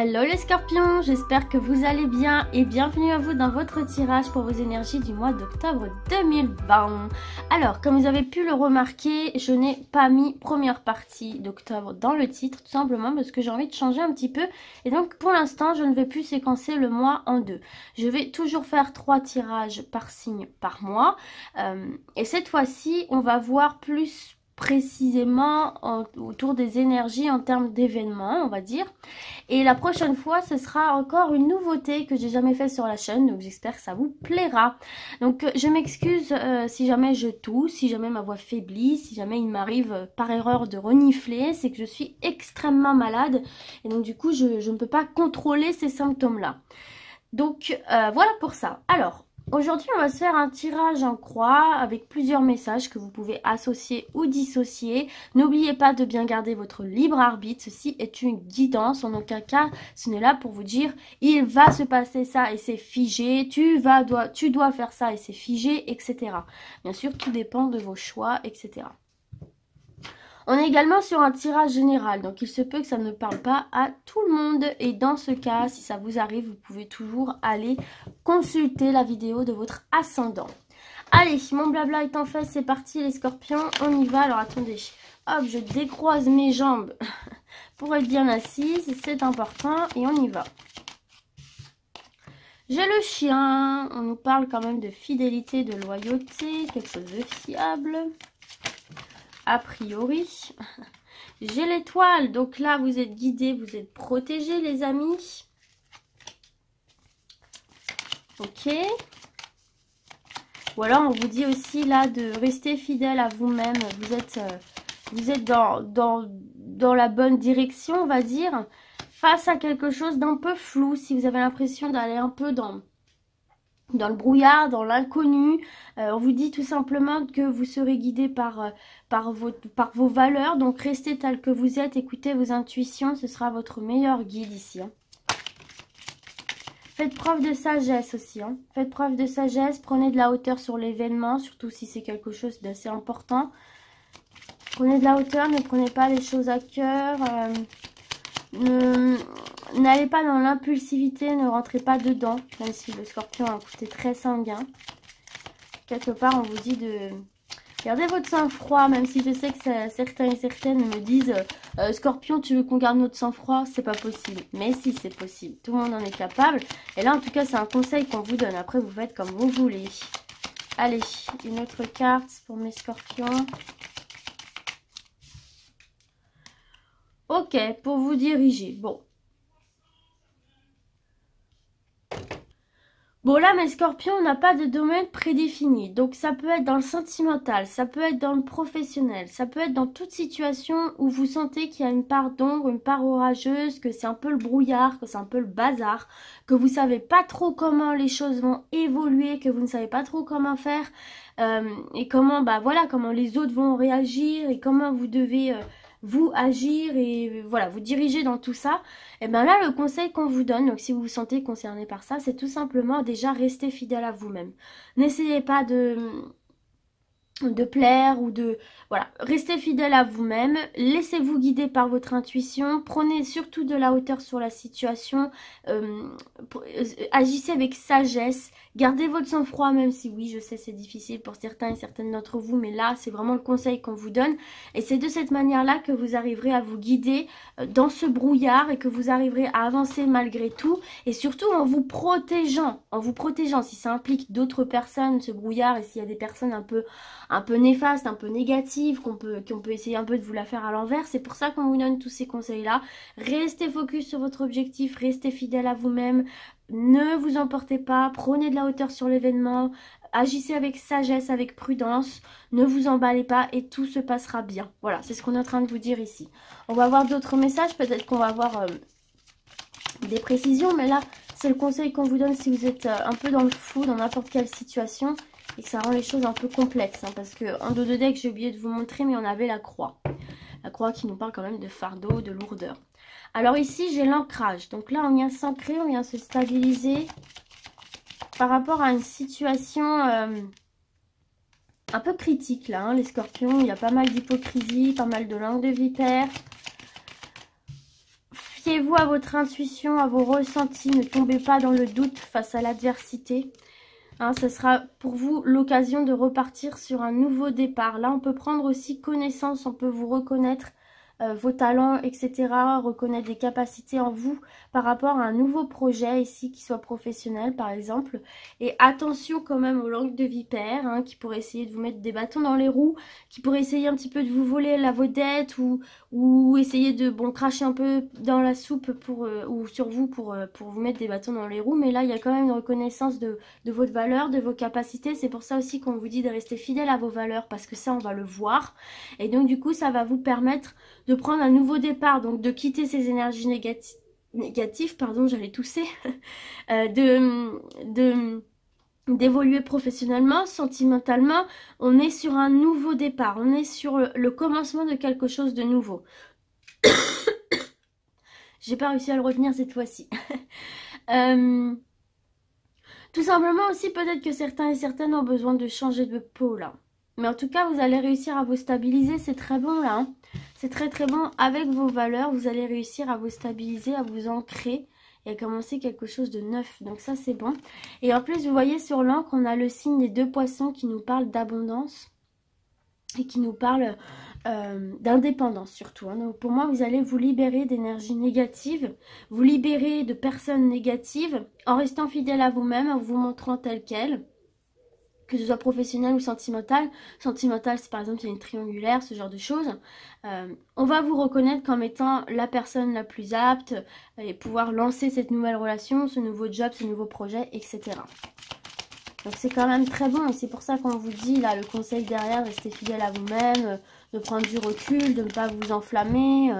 Hello les scorpions, j'espère que vous allez bien et bienvenue à vous dans votre tirage pour vos énergies du mois d'octobre 2020. Alors, comme vous avez pu le remarquer, je n'ai pas mis première partie d'octobre dans le titre, tout simplement parce que j'ai envie de changer un petit peu. Et donc pour l'instant, je ne vais plus séquencer le mois en deux. Je vais toujours faire 3 tirages par signe par mois. Et cette fois-ci, on va voir plus précisément autour des énergies en termes d'événements, on va dire. Et la prochaine fois, ce sera encore une nouveauté que j'ai jamais fait sur la chaîne, donc j'espère que ça vous plaira. Donc je m'excuse si jamais je tousse, si jamais ma voix faiblit, si jamais il m'arrive par erreur de renifler, c'est que je suis extrêmement malade et donc du coup je ne peux pas contrôler ces symptômes-là. Donc voilà pour ça. Alors, aujourd'hui, on va se faire un tirage en croix avec plusieurs messages que vous pouvez associer ou dissocier. N'oubliez pas de bien garder votre libre arbitre. Ceci est une guidance. En aucun cas, ce n'est là pour vous dire « il va se passer ça et c'est figé, tu dois faire ça et c'est figé, etc. » Bien sûr, tout dépend de vos choix, etc. On est également sur un tirage général, donc il se peut que ça ne parle pas à tout le monde. Et dans ce cas, si ça vous arrive, vous pouvez toujours aller consulter la vidéo de votre ascendant. Allez, mon blabla étant fait, c'est parti les scorpions, on y va. Alors attendez, hop, je décroise mes jambes pour être bien assise, c'est important et on y va. J'ai le chien, on nous parle quand même de fidélité, de loyauté, quelque chose de fiable. A priori, j'ai l'étoile, donc là vous êtes guidés, vous êtes protégés les amis. Ok. Ou alors on vous dit aussi là de rester fidèle à vous-même. Vous êtes dans la bonne direction, on va dire, face à quelque chose d'un peu flou. Si vous avez l'impression d'aller un peu dans le brouillard, dans l'inconnu, on vous dit tout simplement que vous serez guidé par vos valeurs. Donc restez tel que vous êtes, écoutez vos intuitions, ce sera votre meilleur guide ici. Hein. Faites preuve de sagesse aussi. Hein. Faites preuve de sagesse, prenez de la hauteur sur l'événement, surtout si c'est quelque chose d'assez important. Prenez de la hauteur, ne prenez pas les choses à cœur. N'allez pas dans l'impulsivité, ne rentrez pas dedans, même si le scorpion a un côté très sanguin. Quelque part, on vous dit de garder votre sang-froid, même si je sais que certains et certaines me disent Scorpion, tu veux qu'on garde notre sang-froid? C'est pas possible. Mais si, c'est possible. Tout le monde en est capable. Et là, en tout cas, c'est un conseil qu'on vous donne. Après, vous faites comme vous voulez. Allez, une autre carte pour mes scorpions. Ok, pour vous diriger. Bon là mes scorpions, on n'a pas de domaine prédéfini, donc ça peut être dans le sentimental, ça peut être dans le professionnel, ça peut être dans toute situation où vous sentez qu'il y a une part d'ombre, une part orageuse, que c'est un peu le brouillard, que c'est un peu le bazar, que vous savez pas trop comment les choses vont évoluer, que vous ne savez pas trop comment faire et comment comment les autres vont réagir et comment vous devez vous agir et voilà, vous diriger dans tout ça. Et bien là, le conseil qu'on vous donne, donc si vous vous sentez concerné par ça, c'est tout simplement déjà rester fidèle à vous-même. N'essayez pas de plaire ou de... Voilà, restez fidèle à vous-même, laissez-vous guider par votre intuition, prenez surtout de la hauteur sur la situation, agissez avec sagesse, gardez votre sang-froid, même si oui, je sais c'est difficile pour certains et certaines d'entre vous, mais là, c'est vraiment le conseil qu'on vous donne. Et c'est de cette manière-là que vous arriverez à vous guider dans ce brouillard et que vous arriverez à avancer malgré tout. Et surtout en vous protégeant, si ça implique d'autres personnes, ce brouillard, et s'il y a des personnes un peu néfastes, un peu négatives, qu'on peut essayer un peu de vous la faire à l'envers. C'est pour ça qu'on vous donne tous ces conseils-là. Restez focus sur votre objectif, restez fidèle à vous-même, ne vous emportez pas, prenez de la hauteur sur l'événement, agissez avec sagesse, avec prudence, ne vous emballez pas et tout se passera bien. Voilà, c'est ce qu'on est en train de vous dire ici. On va avoir d'autres messages, peut-être qu'on va avoir des précisions, mais là, c'est le conseil qu'on vous donne si vous êtes un peu dans le flou, dans n'importe quelle situation. Et que ça rend les choses un peu complexes. Hein, parce qu'en dos de deck, j'ai oublié de vous montrer, mais on avait la croix. La croix qui nous parle quand même de fardeau, de lourdeur. Alors ici, j'ai l'ancrage. Donc là, on vient s'ancrer, on vient se stabiliser par rapport à une situation un peu critique là. Hein, les scorpions, il y a pas mal d'hypocrisie, pas mal de langue de vipère. Fiez-vous à votre intuition, à vos ressentis. Ne tombez pas dans le doute face à l'adversité. Hein, ce sera pour vous l'occasion de repartir sur un nouveau départ. Là, on peut prendre aussi connaissance, on peut vous reconnaître vos talents, etc. Reconnaître des capacités en vous par rapport à un nouveau projet ici qui soit professionnel par exemple. Et attention quand même aux langues de vipère hein, qui pourraient essayer de vous mettre des bâtons dans les roues, qui pourraient essayer un petit peu de vous voler la vedette ou essayer de cracher un peu dans la soupe ou sur vous pour vous mettre des bâtons dans les roues. Mais là il y a quand même une reconnaissance de votre valeur, de vos capacités. C'est pour ça aussi qu'on vous dit de rester fidèle à vos valeurs parce que ça on va le voir. Et donc du coup ça va vous permettre de prendre un nouveau départ, donc de quitter ces énergies négatives, pardon, j'allais tousser, d'évoluer professionnellement, sentimentalement. On est sur un nouveau départ, on est sur le commencement de quelque chose de nouveau. J'ai pas réussi à le retenir cette fois-ci. Tout simplement aussi, peut-être que certains et certaines ont besoin de changer de peau là. Mais en tout cas, vous allez réussir à vous stabiliser, c'est très bon là. Hein. C'est très très bon. Avec vos valeurs, vous allez réussir à vous stabiliser, à vous ancrer et à commencer quelque chose de neuf. Donc ça, c'est bon. Et en plus, vous voyez sur l'encre, on a le signe des 2 poissons qui nous parle d'abondance et qui nous parle d'indépendance surtout. Hein. Donc pour moi, vous allez vous libérer d'énergie négative, vous libérer de personnes négatives en restant fidèle à vous-même, en vous montrant tel quel. Que ce soit professionnel ou sentimental. Sentimental, c'est par exemple, il y a une triangulaire, ce genre de choses. On va vous reconnaître comme étant la personne la plus apte et pouvoir lancer cette nouvelle relation, ce nouveau job, ce nouveau projet, etc. Donc c'est quand même très bon et c'est pour ça qu'on vous dit, là, le conseil derrière, restez fidèle à vous-même, de prendre du recul, de ne pas vous enflammer,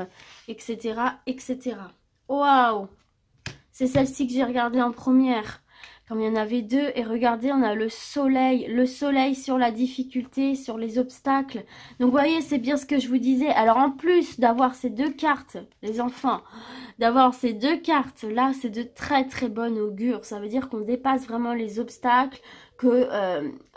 etc., etc. Waouh! C'est celle-ci que j'ai regardée en première. Comme il y en avait 2, et regardez, on a le soleil sur la difficulté, sur les obstacles. Donc, vous voyez, c'est bien ce que je vous disais. Alors, en plus d'avoir ces 2 cartes, les enfants, d'avoir ces 2 cartes, là, c'est de très, très bonne augure. Ça veut dire qu'on dépasse vraiment les obstacles, que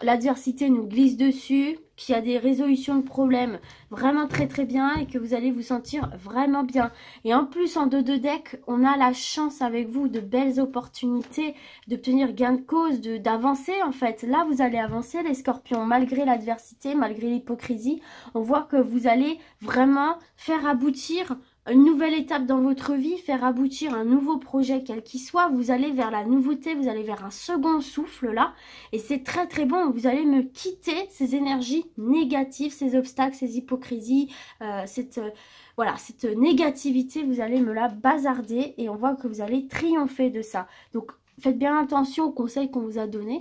l'adversité nous glisse dessus, qu'il y a des résolutions de problèmes vraiment très très bien et que vous allez vous sentir vraiment bien. Et en plus, en 2 decks, on a la chance avec vous de belles opportunités, d'obtenir gain de cause, d'avancer en fait. Là, vous allez avancer les scorpions, malgré l'adversité, malgré l'hypocrisie. On voit que vous allez vraiment faire aboutir une nouvelle étape dans votre vie, faire aboutir un nouveau projet quel qu'il soit. Vous allez vers la nouveauté, vous allez vers un second souffle là. Et c'est très très bon, vous allez me quitter ces énergies négatives, ces obstacles, ces hypocrisies, cette négativité, vous allez me la bazarder. Et on voit que vous allez triompher de ça. Donc faites bien attention aux conseils qu'on vous a donnés.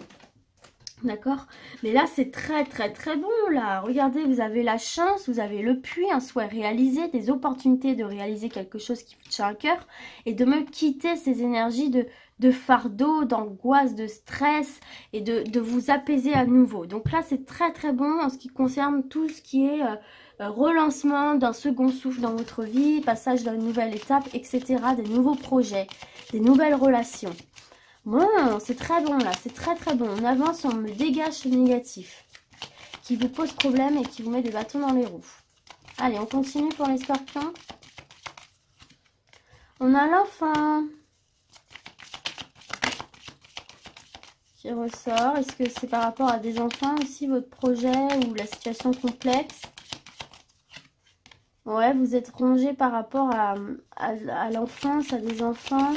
D'accord? Mais là, c'est très, très, très bon, là. Regardez, vous avez la chance, vous avez le puits, un souhait réalisé, des opportunités de réaliser quelque chose qui vous tient à cœur et de me quitter ces énergies de fardeau, d'angoisse, de stress et de vous apaiser à nouveau. Donc là, c'est très, très bon en ce qui concerne tout ce qui est relancement d'un second souffle dans votre vie, passage d'une nouvelle étape, etc. Des nouveaux projets, des nouvelles relations. Bon, c'est très bon là, c'est très très bon. On avance, on me dégage ce négatif qui vous pose problème et qui vous met des bâtons dans les roues. Allez, on continue pour les scorpions. On a l'enfant qui ressort. Est-ce que c'est par rapport à des enfants aussi, votre projet ou la situation complexe? Ouais, vous êtes rongé par rapport à l'enfance, à des enfants.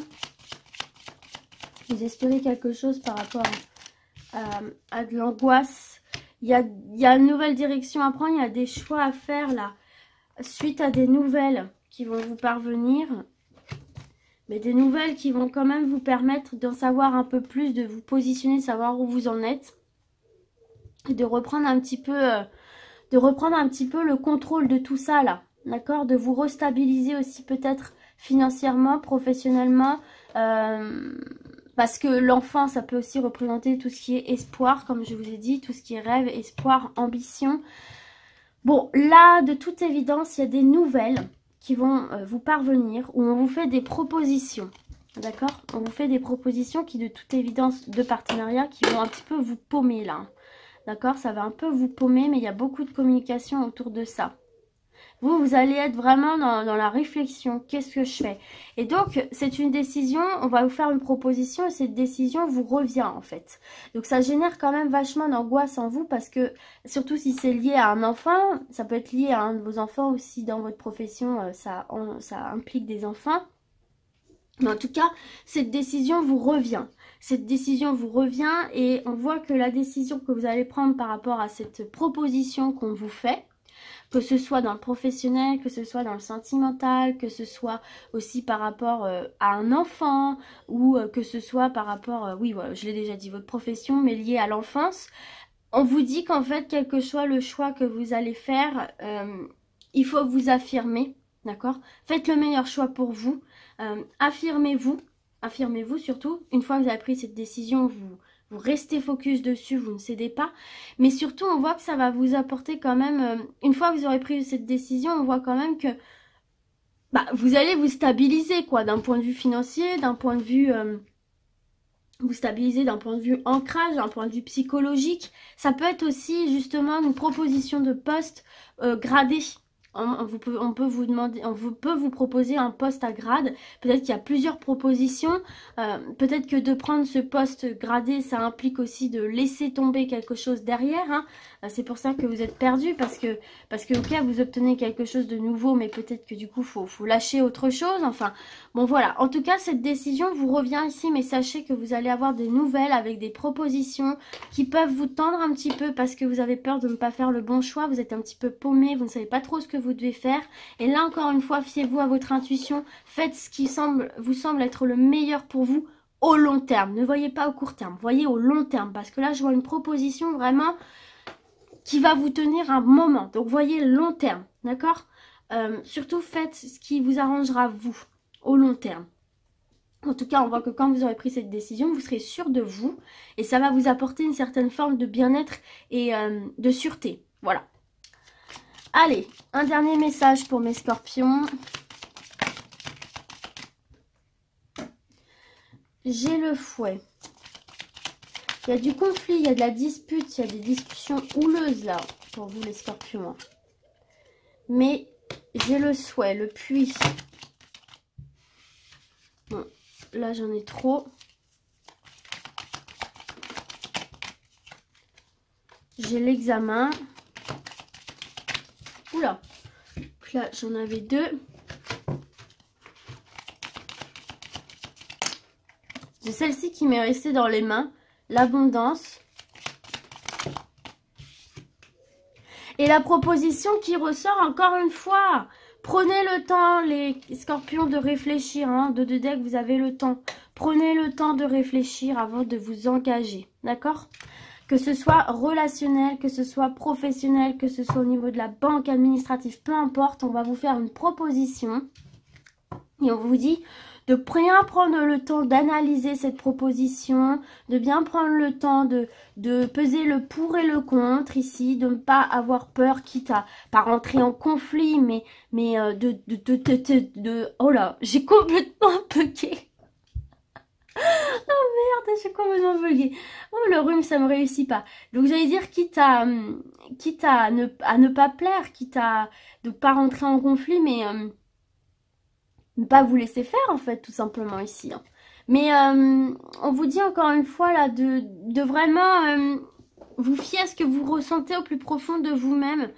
Vous espérez quelque chose par rapport à de l'angoisse. Il y a une nouvelle direction à prendre, il y a des choix à faire là. Suite à des nouvelles qui vont vous parvenir. Mais des nouvelles qui vont quand même vous permettre d'en savoir un peu plus, de vous positionner, de savoir où vous en êtes. Et de reprendre un petit peu, le contrôle de tout ça là. D'accord? De vous restabiliser aussi peut-être financièrement, professionnellement. Parce que l'enfant, ça peut aussi représenter tout ce qui est espoir, comme je vous ai dit, tout ce qui est rêve, espoir, ambition. Bon, là, de toute évidence, il y a des nouvelles qui vont vous parvenir, où on vous fait des propositions, d'accord? On vous fait des propositions qui, de toute évidence, de partenariat, qui vont un petit peu vous paumer, là. D'accord? Ça va un peu vous paumer, mais il y a beaucoup de communication autour de ça. Vous allez être vraiment dans la réflexion. Qu'est-ce que je fais? Et donc, c'est une décision, on va vous faire une proposition et cette décision vous revient en fait. Donc, ça génère quand même vachement d'angoisse en vous parce que, surtout si c'est lié à un enfant, ça peut être lié à un de vos enfants aussi dans votre profession, ça implique des enfants. Mais en tout cas, cette décision vous revient. Cette décision vous revient et on voit que la décision que vous allez prendre par rapport à cette proposition qu'on vous fait, que ce soit dans le professionnel, que ce soit dans le sentimental, que ce soit aussi par rapport à un enfant ou que ce soit par rapport, oui, voilà, je l'ai déjà dit, votre profession, mais liée à l'enfance, on vous dit qu'en fait, quel que soit le choix que vous allez faire, il faut vous affirmer, d'accord? Faites le meilleur choix pour vous, affirmez-vous surtout. Une fois que vous avez pris cette décision, vous restez focus dessus, vous ne cédez pas. Mais surtout, on voit que ça va vous apporter quand même, une fois que vous aurez pris cette décision, on voit quand même que vous allez vous stabiliser, quoi, d'un point de vue financier, d'un point de vue... vous stabiliser d'un point de vue ancrage, d'un point de vue psychologique. Ça peut être aussi justement une proposition de poste gradé. On peut vous proposer un poste à grade. Peut-être qu'il y a plusieurs propositions. Peut-être que de prendre ce poste gradé, ça implique aussi de laisser tomber quelque chose derrière. Hein. C'est pour ça que vous êtes perdu parce que ok, vous obtenez quelque chose de nouveau, mais peut-être que du coup, faut lâcher autre chose. Enfin, bon voilà. En tout cas, cette décision vous revient ici, mais sachez que vous allez avoir des nouvelles avec des propositions qui peuvent vous tendre un petit peu parce que vous avez peur de ne pas faire le bon choix. Vous êtes un petit peu paumé, vous ne savez pas trop ce que vous devez faire. Et là, encore une fois, fiez-vous à votre intuition. Faites ce qui vous semble être le meilleur pour vous au long terme. Ne voyez pas au court terme, voyez au long terme. Parce que là, je vois une proposition vraiment qui va vous tenir un moment. Donc, voyez long terme, d'accord? Surtout, faites ce qui vous arrangera vous au long terme. En tout cas, on voit que quand vous aurez pris cette décision, vous serez sûr de vous. Et ça va vous apporter une certaine forme de bien-être et de sûreté. Voilà. Allez, un dernier message pour mes scorpions. J'ai le fouet. Il y a du conflit, il y a de la dispute, il y a des discussions houleuses là, pour vous les scorpions. Mais j'ai le souhait, le puits. Bon, là j'en ai trop. J'ai l'examen. Oula, là j'en avais deux. J'ai celle-ci qui m'est restée dans les mains, l'abondance. Et la proposition qui ressort encore une fois. Prenez le temps, les scorpions, de réfléchir. Hein, de deux decks, vous avez le temps. Prenez le temps de réfléchir avant de vous engager. D'accord ? Que ce soit relationnel, que ce soit professionnel, que ce soit au niveau de la banque administrative, peu importe, on va vous faire une proposition. Et on vous dit de bien prendre le temps d'analyser cette proposition, de bien prendre le temps de peser le pour et le contre ici, de ne pas avoir peur, quitte à pas rentrer en conflit, mais oh là, j'ai complètement bugué. Oh merde, j'ai complètement bugué. Oh, le rhume, ça me réussit pas. Donc j'allais dire, quitte à ne pas plaire, quitte à ne pas rentrer en conflit, mais ne pas vous laisser faire en fait, tout simplement ici. Hein. Mais on vous dit encore une fois là de vraiment vous fier à ce que vous ressentez au plus profond de vous-même.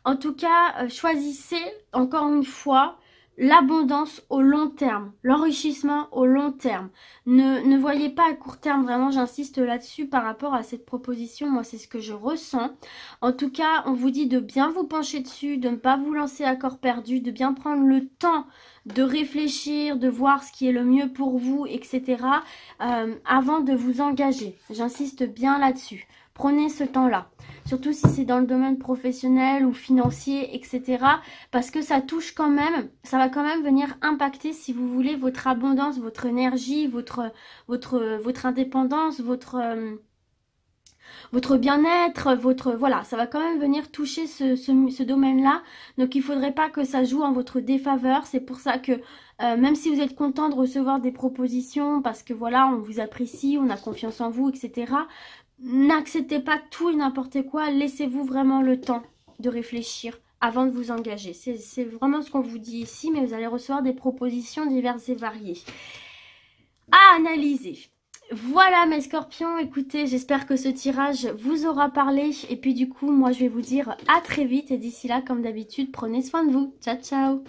En tout cas, choisissez encore une fois l'abondance au long terme, l'enrichissement au long terme. Ne voyez pas à court terme, vraiment j'insiste là-dessus par rapport à cette proposition, moi c'est ce que je ressens. En tout cas, on vous dit de bien vous pencher dessus, de ne pas vous lancer à corps perdu, de bien prendre le temps de réfléchir, de voir ce qui est le mieux pour vous, etc. Avant de vous engager. J'insiste bien là-dessus. Prenez ce temps-là. Surtout si c'est dans le domaine professionnel ou financier, etc. Parce que ça touche quand même, ça va quand même venir impacter, si vous voulez, votre abondance, votre énergie, votre indépendance, votre bien-être, voilà, ça va quand même venir toucher ce domaine-là. Donc, il ne faudrait pas que ça joue en votre défaveur. C'est pour ça que, même si vous êtes content de recevoir des propositions, parce que voilà, on vous apprécie, on a confiance en vous, etc., n'acceptez pas tout et n'importe quoi. Laissez-vous vraiment le temps de réfléchir avant de vous engager. C'est vraiment ce qu'on vous dit ici, mais vous allez recevoir des propositions diverses et variées à analyser. Voilà mes scorpions, écoutez, j'espère que ce tirage vous aura parlé. Et puis du coup, moi je vais vous dire à très vite. Et d'ici là, comme d'habitude, prenez soin de vous. Ciao, ciao!